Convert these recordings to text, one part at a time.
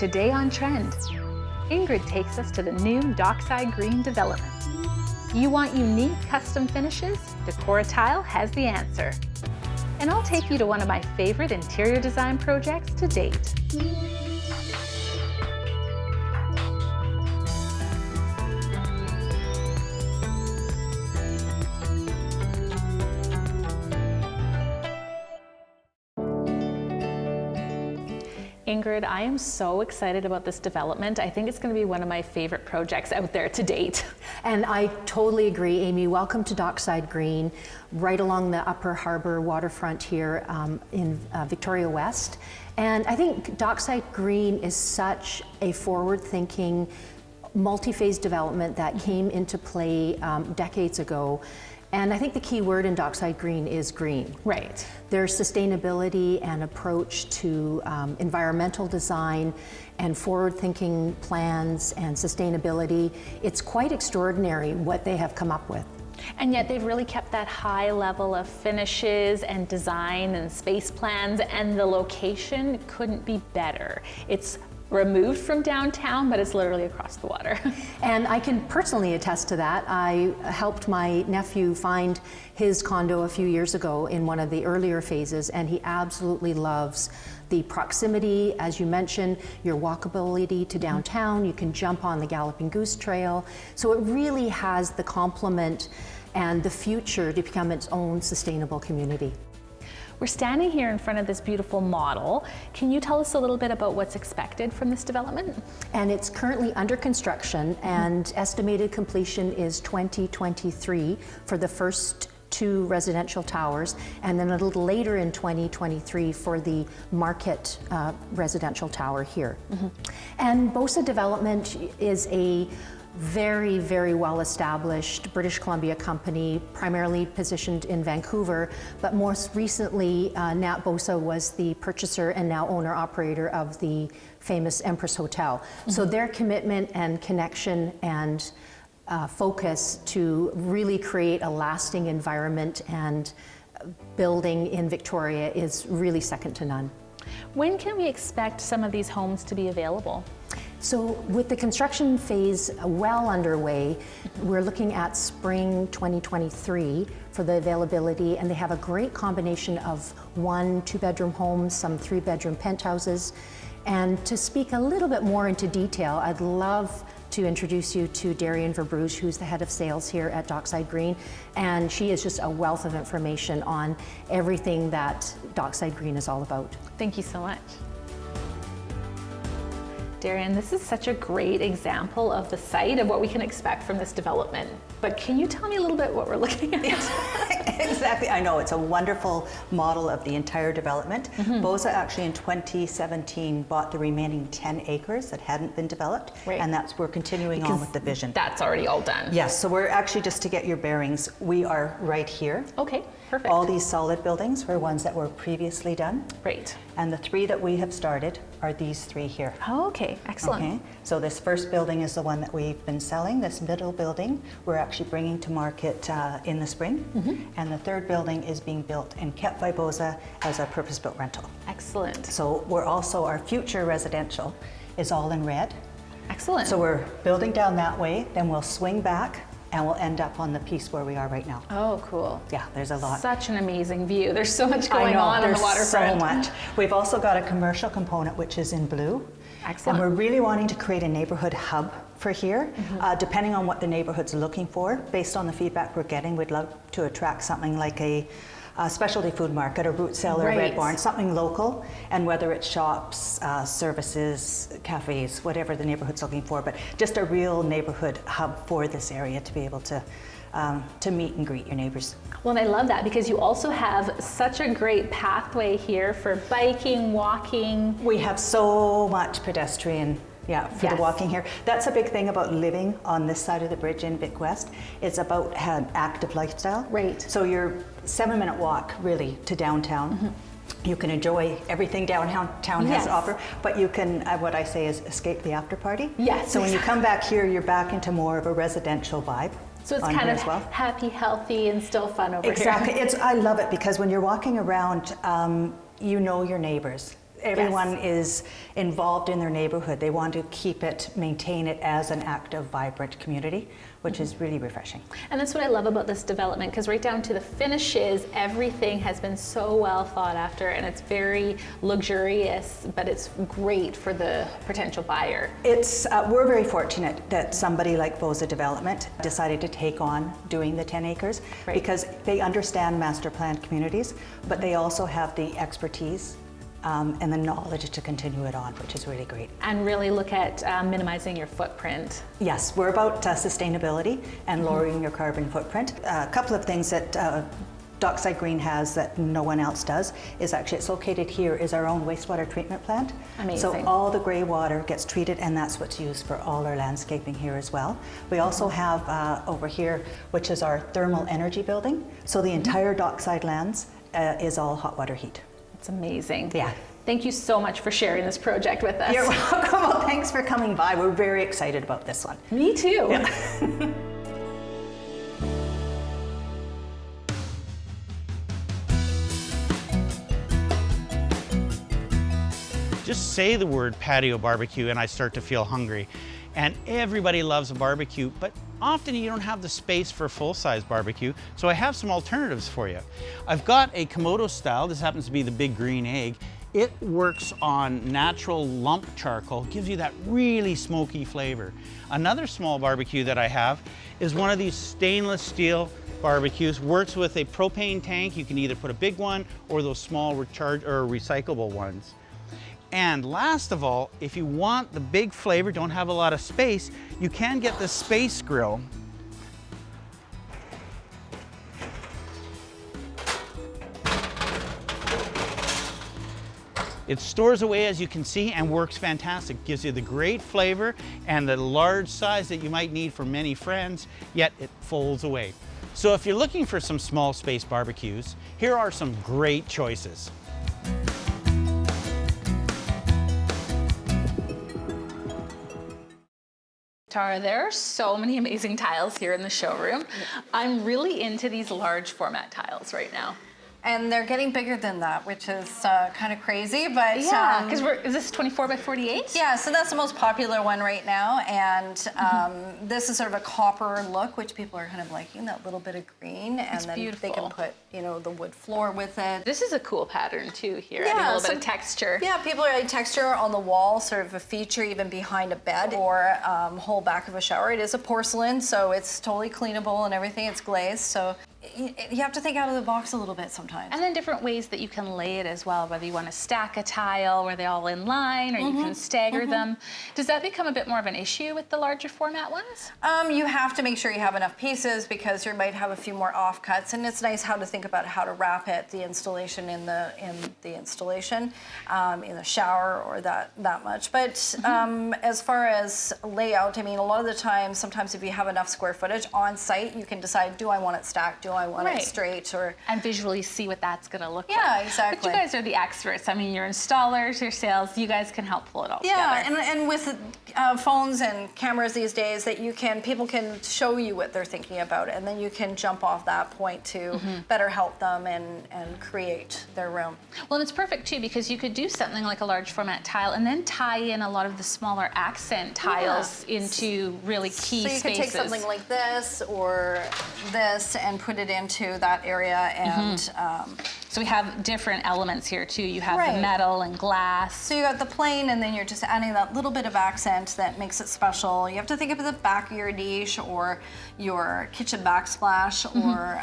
Today on Trend, Ingrid takes us to the new Dockside Green development. You want unique custom finishes? Decora Tile has the answer. And I'll take you to one of my favorite interior design projects to date. Ingrid, I am so excited about this development. I think it's going to be one of my favorite projects out there to date. And I totally agree, Amy. Welcome to Dockside Green, right along the Upper Harbour waterfront here in Victoria West. And I think Dockside Green is such a forward-thinking, multi-phase development that came into play decades ago. And I think the key word in Dockside Green is green. Right. Their sustainability and approach to environmental design and forward-thinking plans and sustainability, it's quite extraordinary what they have come up with. And yet they've really kept that high level of finishes and design and space plans, and the location couldn't be better. It's removed from downtown, but it's literally across the water. And I can personally attest to that. I helped my nephew find his condo a few years ago in one of the earlier phases, and he absolutely loves the proximity, as you mentioned, your walkability to downtown. You can jump on the Galloping Goose Trail. So it really has the complement and the future to become its own sustainable community. We're standing here in front of this beautiful model. Can you tell us a little bit about what's expected from this development? And it's currently under construction, and estimated completion is 2023 for the first 2 residential towers, and then a little later in 2023 for the Market residential tower here. And BOSA Development is a very, very well-established British Columbia company, primarily positioned in Vancouver, but most recently, Nat BOSA was the purchaser and now owner-operator of the famous Empress Hotel. So their commitment and connection and focus to really create a lasting environment and building in Victoria is really second to none. When can we expect some of these homes to be available? So with the construction phase well underway, we're looking at spring 2023 for the availability, and they have a great combination of 1 2-bedroom homes, some 3-bedroom penthouses. And to speak a little bit more into detail, I'd love to introduce you to Darian Verbruge, who's the head of sales here at Dockside Green, and she is just a wealth of information on everything that Dockside Green is all about. Thank you so much. Darian, this is such a great example of the site and what we can expect from this development. But can you tell me a little bit what we're looking at? Exactly, I know, it's a wonderful model of the entire development. BOSA actually in 2017 bought the remaining 10 acres that hadn't been developed, and we're continuing on with the vision. That's already all done. Yes, so we're actually, just to get your bearings, we are right here. Okay, perfect. All these solid buildings were ones that were previously done. Great. And the 3 that we have started are these 3 here. Oh, okay, excellent. Okay, so this first building is the one that we've been selling. This middle building we're actually bringing to market in the spring. And the 3rd building is being built and kept by BOSA as a purpose-built rental. Excellent. So we're also, our future residential is all in red. Excellent. So we're building down that way, then we'll swing back and we'll end up on the piece where we are right now. Oh, cool. Yeah, there's a lot. Such an amazing view. There's so much going on the waterfront. So much. We've also got a commercial component, which is in blue. Excellent. And we're really wanting to create a neighborhood hub for here. Depending on what the neighborhood's looking for, based on the feedback we're getting, we'd love to attract something like a specialty food market, a root cellar, Red Barn, something local, and whether it's shops, services, cafes, whatever the neighborhood's looking for, but just a real neighborhood hub for this area to be able to meet and greet your neighbors. Well, and I love that because you also have such a great pathway here for biking, walking. We have so much pedestrian for the walking here. That's a big thing about living on this side of the bridge in Vic West. It's about an active lifestyle. Right. So your 7-minute walk really to downtown. You can enjoy everything downtown has to offer, but you can, what I say is escape the after party. Yes. So when you come back here, you're back into more of a residential vibe. So it's kind of happy, healthy, and still fun over here. Exactly. I love it because when you're walking around, you know your neighbors. everyone is involved in their neighborhood. They want to keep it, maintain it as an active, vibrant community, which is really refreshing. And that's what I love about this development, because right down to the finishes, everything has been so well thought after, and it's very luxurious, but it's great for the potential buyer. It's we're very fortunate that somebody like Boza Development decided to take on doing the 10 acres because they understand master planned communities, but they also have the expertise and the knowledge to continue it on, which is really great. And really look at minimizing your footprint. Yes, we're about sustainability and lowering your carbon footprint. A couple of things that Dockside Green has that no one else does is actually it's located here is our own wastewater treatment plant. Amazing. So all the grey water gets treated, and that's what's used for all our landscaping here as well. We also have over here, which is our thermal energy building. So the entire Dockside lands is all hot water heat. It's amazing. Yeah. Thank you so much for sharing this project with us. You're welcome. Well, thanks for coming by. We're very excited about this one. Me too. Yeah. Just say the word patio barbecue and I start to feel hungry. And everybody loves a barbecue, but often you don't have the space for a full-size barbecue, so I have some alternatives for you. I've got a Komodo style, this happens to be the big green egg. It works on natural lump charcoal, gives you that really smoky flavor. Another small barbecue that I have is one of these stainless steel barbecues, works with a propane tank. You can either put a big one or those small recyclable ones. And last of all, if you want the big flavor, don't have a lot of space, you can get the space grill. It stores away, as you can see, and works fantastic. Gives you the great flavor and the large size that you might need for many friends, yet it folds away. So if you're looking for some small space barbecues, here are some great choices. Tara, there are so many amazing tiles here in the showroom. I'm really into these large format tiles right now. And they're getting bigger than that, which is kind of crazy, but yeah, because is this 24 by 48? Yeah, so that's the most popular one right now, and this is sort of a copper look, which people are kind of liking, that little bit of green, and it's then beautiful. They can put, you know, the wood floor with it. This is a cool pattern too here, yeah, adding a little bit of texture. Yeah, people are like texture on the wall, sort of a feature even behind a bed or whole back of a shower. It is a porcelain, so it's totally cleanable and everything. It's glazed, so you have to think out of the box a little bit sometimes. And then different ways that you can lay it as well, whether you want to stack a tile where they're all in line, or you can stagger them. Does that become a bit more of an issue with the larger format ones? You have to make sure you have enough pieces because you might have a few more offcuts, and it's nice how to think about how to wrap it, the installation in the installation, in the shower or that much. But as far as layout, I mean, a lot of the time, sometimes if you have enough square footage on site, you can decide, do I want it stacked? Do I want it straight? Or and visually see what that's going to look like. Yeah, exactly. But you guys are the experts. I mean, you're installers, your sales, you guys can help pull it all together. Yeah, and with phones and cameras these days, that people can show you what they're thinking about, and then you can jump off that point to better help them and create their room. Well, and it's perfect too, because you could do something like a large format tile and then tie in a lot of the smaller accent tiles into really key spaces. So you could take something like this or this and put it into that area, and so we have different elements here too. You have the metal and glass. So you got the plain, and then you're just adding that little bit of accent that makes it special. You have to think of the back of your niche or your kitchen backsplash or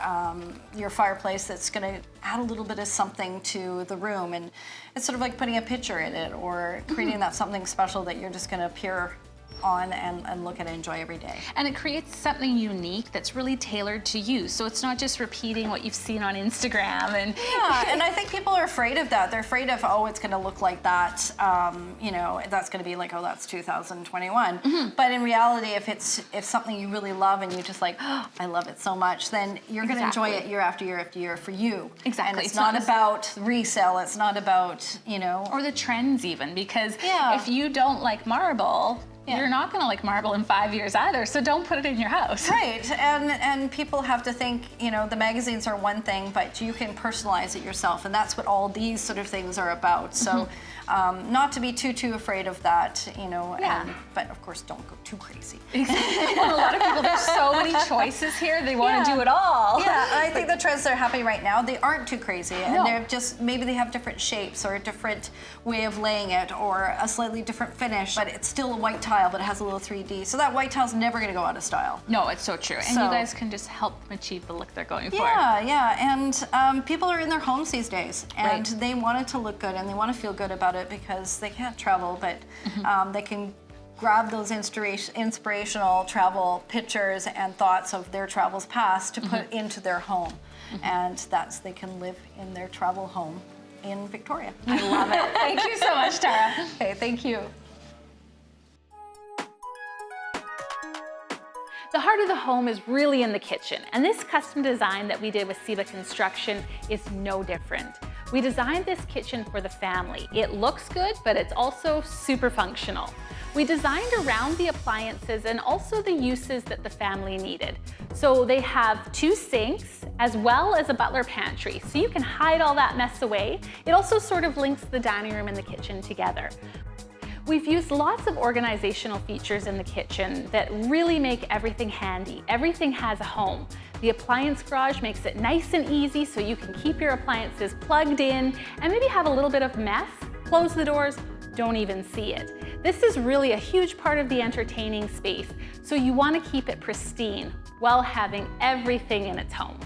your fireplace that's going to add a little bit of something to the room, and it's sort of like putting a picture in it or creating that something special that you're just going to appear on and look and enjoy every day. And it creates something unique that's really tailored to you. So it's not just repeating what you've seen on Instagram. And yeah, and I think people are afraid of that. They're afraid of, oh, it's going to look like that. You know, that's going to be like, oh, that's 2021. But in reality, if something you really love and you just like, oh, I love it so much, then you're going to enjoy it year after year after year for you. Exactly. And it's not about resale. It's not about, you know, or the trends even, because if you don't like marble, you're not going to like marble in 5 years either, so don't put it in your house. Right, and people have to think, you know, the magazines are one thing, but you can personalize it yourself, and that's what all these sort of things are about. So not to be too afraid of that, you know, but of course don't go too crazy. Well, a lot of people, there's so many choices here, they want to do it all. Yeah, I think the trends that are happening right now, they aren't too crazy, and they're just, maybe they have different shapes or a different way of laying it or a slightly different finish, but it's still a white tile, but it has a little 3D. So that white tile's never gonna go out of style. No, it's so true. And you guys can just help them achieve the look they're going for. Yeah, and people are in their homes these days, and they want it to look good, and they want to feel good about it because they can't travel, but they can grab those inspirational travel pictures and thoughts of their travels past to put into their home. And they can live in their travel home in Victoria. I love it. Thank you so much, Tara. Okay, thank you. The heart of the home is really in the kitchen, and this custom design that we did with Siba Construction is no different. We designed this kitchen for the family. It looks good, but it's also super functional. We designed around the appliances and also the uses that the family needed. So they have 2 sinks as well as a butler pantry, so you can hide all that mess away. It also sort of links the dining room and the kitchen together. We've used lots of organizational features in the kitchen that really make everything handy. Everything has a home. The appliance garage makes it nice and easy so you can keep your appliances plugged in and maybe have a little bit of mess, close the doors, don't even see it. This is really a huge part of the entertaining space, so you want to keep it pristine while having everything in its home.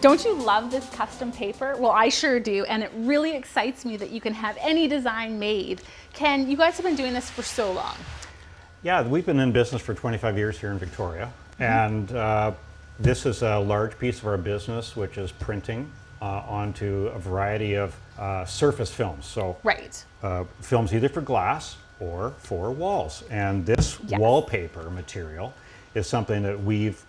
Don't you love this custom paper? Well, I sure do, and it really excites me that you can have any design made. Ken, you guys have been doing this for so long. Yeah, we've been in business for 25 years here in Victoria, and this is a large piece of our business, which is printing onto a variety of surface films. So films either for glass or for walls. And this wallpaper material is something that we've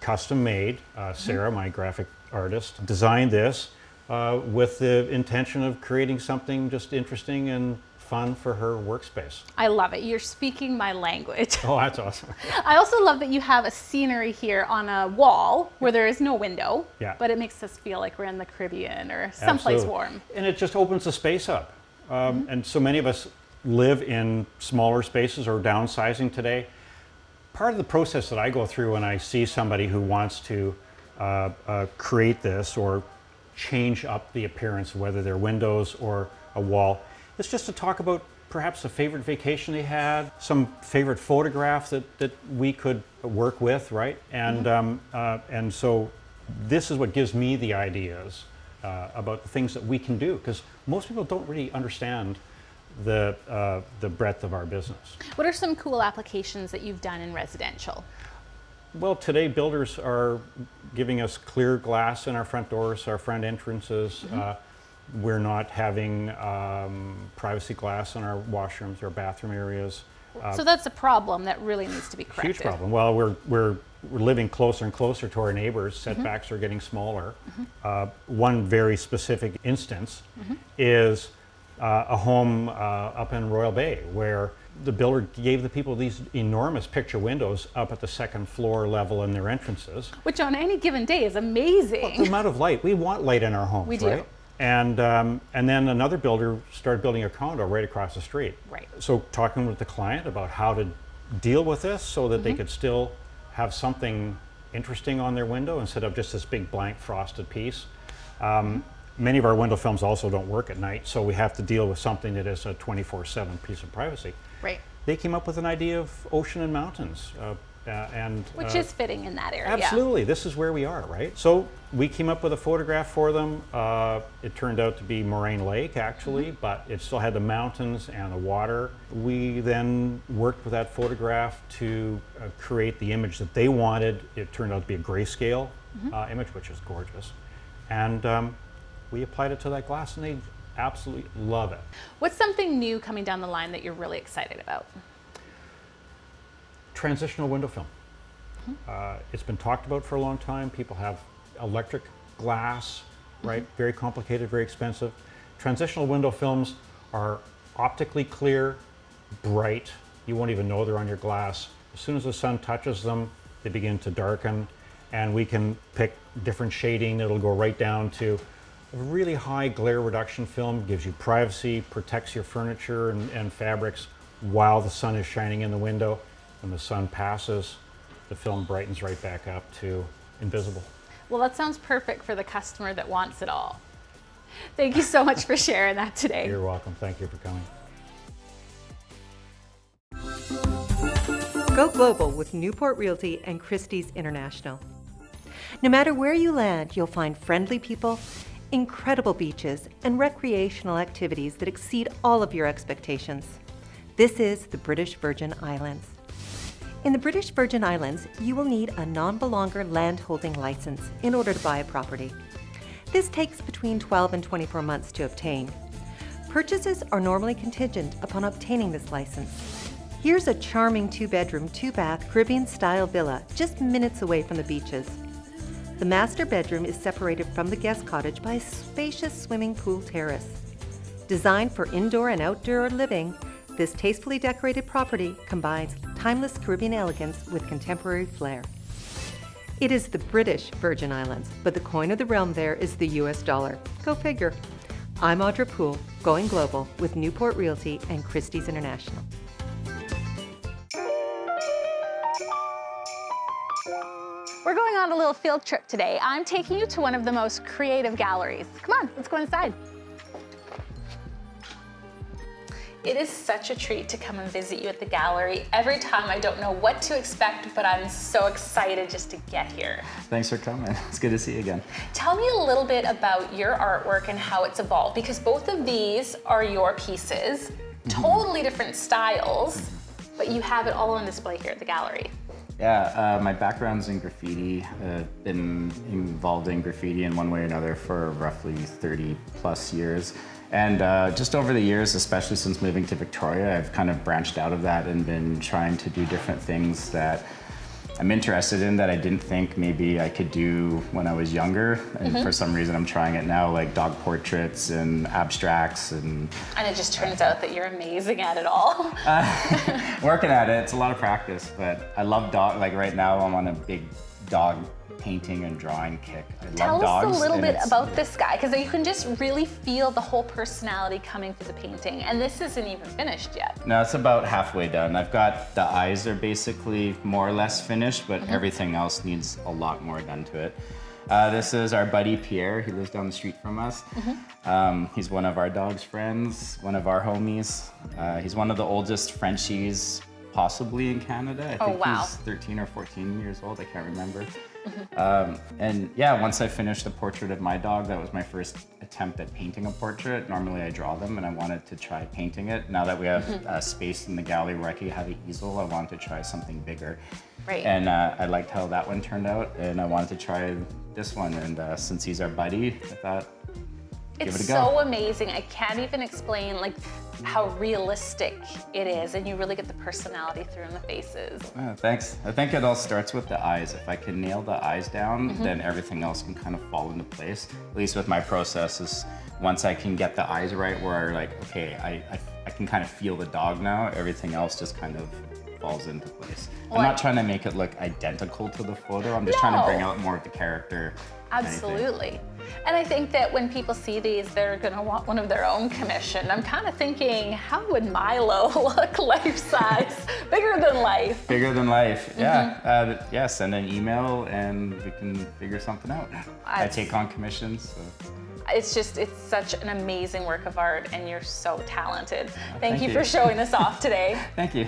custom made. Sarah, my graphic artist, designed this with the intention of creating something just interesting and fun for her workspace. I love it. You're speaking my language. Oh, that's awesome. I also love that you have a scenery here on a wall where there is no window, but it makes us feel like we're in the Caribbean or someplace warm. And it just opens the space up. And so many of us live in smaller spaces or downsizing today. Part of the process that I go through when I see somebody who wants to create this or change up the appearance, whether they're windows or a wall, is just to talk about perhaps a favorite vacation they had, some favorite photograph that we could work with, right? And so this is what gives me the ideas about the things that we can do, because most people don't really understand the breadth of our business. What are some cool applications that you've done in residential? Well, today builders are giving us clear glass in our front doors, our front entrances. We're not having privacy glass in our washrooms or bathroom areas. So that's a problem that really needs to be corrected. Huge problem. Well, we're living closer and closer to our neighbors. Setbacks are getting smaller. One very specific instance is a home up in Royal Bay, where the builder gave the people these enormous picture windows up at the second floor level in their entrances. Which on any given day is amazing. Well, the amount of light, we want light in our homes, we do. Right? And then another builder started building a condo right across the street. Right. So talking with the client about how to deal with this so that they could still have something interesting on their window instead of just this big blank frosted piece. Many of our window films also don't work at night, so we have to deal with something that is a 24/7 piece of privacy. Right. They came up with an idea of ocean and mountains. Which is fitting in that area. Absolutely, this is where we are, right? So we came up with a photograph for them. It turned out to be Moraine Lake, actually, but it still had the mountains and the water. We then worked with that photograph to create the image that they wanted. It turned out to be a grayscale image, which is gorgeous. And we applied it to that glass, and they absolutely love it. What's something new coming down the line that you're really excited about? Transitional window film. It's been talked about for a long time. People have electric glass, right? Very complicated, very expensive. Transitional window films are optically clear, bright. You won't even know they're on your glass. As soon as the sun touches them, they begin to darken, and we can pick different shading. It'll go right down to a really high glare reduction film, gives you privacy, protects your furniture and fabrics while the sun is shining in the window. When the sun passes, the film brightens right back up to invisible. Well, that sounds perfect for the customer that wants it all. Thank you so much for sharing that today. You're welcome. Thank you for coming. Go global with Newport Realty and Christie's International. No matter where you land, you'll find friendly people, incredible beaches, and recreational activities that exceed all of your expectations. This is the British Virgin Islands. In the British Virgin Islands, you will need a non-belonger landholding license in order to buy a property. This takes between 12 and 24 months to obtain. Purchases are normally contingent upon obtaining this license. Here's a charming 2-bedroom, 2-bath Caribbean-style villa just minutes away from the beaches. The master bedroom is separated from the guest cottage by a spacious swimming pool terrace. Designed for indoor and outdoor living, this tastefully decorated property combines timeless Caribbean elegance with contemporary flair. It is the British Virgin Islands, but the coin of the realm there is the US dollar. Go figure. I'm Audra Poole, going global with Newport Realty and Christie's International. We're going on a little field trip today. I'm taking you to one of the most creative galleries. Come on, let's go inside. It is such a treat to come and visit you at the gallery. Every time I don't know what to expect, but I'm so excited just to get here. Thanks for coming. It's good to see you again. Tell me a little bit about your artwork and how it's evolved, because both of these are your pieces, totally different styles, but you have it all on display here at the gallery. Yeah, my background's in graffiti. Been involved in graffiti in one way or another for roughly 30 plus years. And just over the years, especially since moving to Victoria, I've kind of branched out of that and been trying to do different things that I'm interested in that I didn't think maybe I could do when I was younger. And for some reason, I'm trying it now, like dog portraits and abstracts. And it just turns out that you're amazing at it all. Working at it, it's a lot of practice, but I love dog. Like right now, I'm on a big dog painting and drawing kick. I love dogs. Tell us a little bit about this guy, because you can just really feel the whole personality coming through the painting, and this isn't even finished yet. No, it's about halfway done. I've got the eyes are basically more or less finished, but everything else needs a lot more done to it. This is our buddy Pierre. He lives down the street from us. He's one of our dog's friends, one of our homies. He's one of the oldest Frenchies possibly in Canada. I think he's 13 or 14 years old, I can't remember. And yeah, once I finished a portrait of my dog, that was my first attempt at painting a portrait. Normally I draw them, and I wanted to try painting it. Now that we have space in the gallery where I could have an easel, I wanted to try something bigger. Right. And I liked how that one turned out, and I wanted to try this one. And since he's our buddy, I thought, give it a go. It's so amazing. I can't even explain like how realistic it is, and you really get the personality through in the faces. Thanks. I think it all starts with the eyes. If I can nail the eyes down, then everything else can kind of fall into place. At least with my process is once I can get the eyes right, where like, okay, I can kind of feel the dog now, everything else just kind of falls into place. Well, I'm not trying to make it look identical to the photo. I'm just trying to bring out more of the character. Absolutely. And I think that when people see these, they're going to want one of their own commissioned. I'm kind of thinking, how would Milo look life size? Bigger than life. Bigger than life, yeah. Yeah, send an email and we can figure something out. I take on commissions. So. It's such an amazing work of art, and you're so talented. Thank you for showing this off today. Thank you.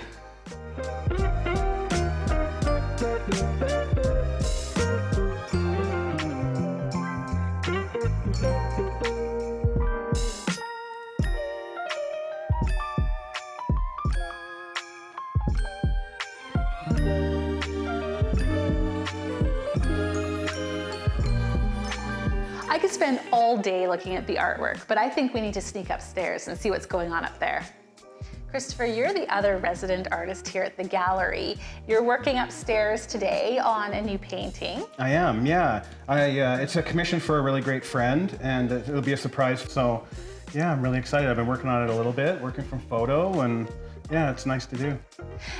I could spend all day looking at the artwork, but I think we need to sneak upstairs and see what's going on up there. Christopher, you're the other resident artist here at the gallery. You're working upstairs today on a new painting. I am, yeah. It's a commission for a really great friend, and it'll be a surprise. So, yeah, I'm really excited. I've been working on it a little bit, working from photo, and yeah, it's nice to do.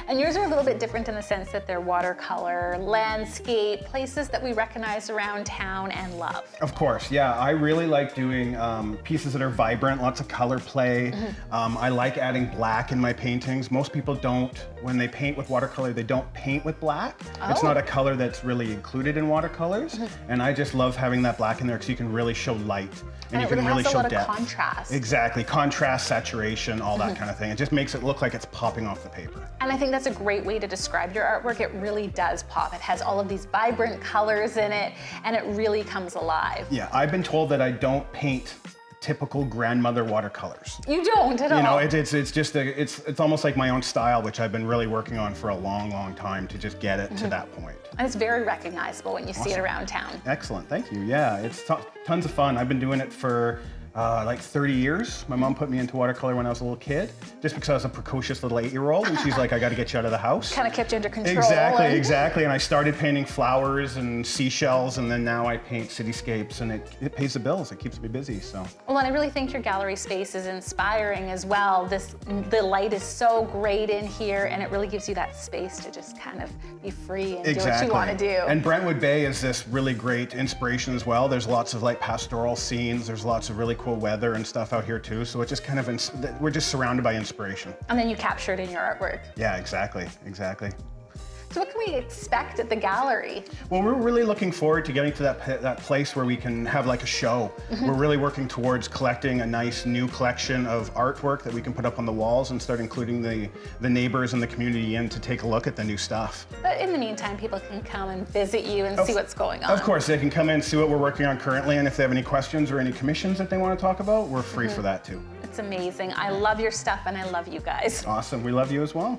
And yours are a little bit different in the sense that they're watercolor, landscape, places that we recognize around town and love. Of course, yeah. I really like doing pieces that are vibrant, lots of color play. I like adding black in my paintings. Most people don't, when they paint with watercolor, they don't paint with black. It's not a color that's really included in watercolors. And I just love having that black in there because you can really show light. And you can really show depth. Of contrast. Exactly, contrast, saturation, all that kind of thing. It just makes it look like it's popping off the paper. And I think that's a great way to describe your artwork. It really does pop. It has all of these vibrant colors in it, and it really comes alive. Yeah, I've been told that I don't paint typical grandmother watercolors. You don't at all. You know, it's just it's almost like my own style, which I've been really working on for a long, long time to just get it to that point. And it's very recognizable when you see it around town. Excellent, thank you. Yeah, it's tons of fun. I've been doing it for like 30 years. My mom put me into watercolor when I was a little kid, just because I was a precocious little 8-year-old, and she's like, I got to get you out of the house. Kind of kept you under control. Exactly. And I started painting flowers and seashells, and then now I paint cityscapes, and it pays the bills. It keeps me busy, so. Well, and I really think your gallery space is inspiring as well. The light is so great in here, and it really gives you that space to just kind of be free and do what you want to do. And Brentwood Bay is this really great inspiration as well. There's lots of like pastoral scenes. There's lots of really cool weather and stuff out here too. So it just kind of, we're just surrounded by inspiration. And then you capture it in your artwork. Yeah, exactly. So what can we expect at the gallery? Well, we're really looking forward to getting to that place where we can have like a show. We're really working towards collecting a nice new collection of artwork that we can put up on the walls and start including the neighbors and the community in to take a look at the new stuff. But in the meantime, people can come and visit you and see what's going on. Of course, they can come in and see what we're working on currently, and if they have any questions or any commissions that they want to talk about, we're free for that too. It's amazing. I love your stuff and I love you guys. Awesome, we love you as well.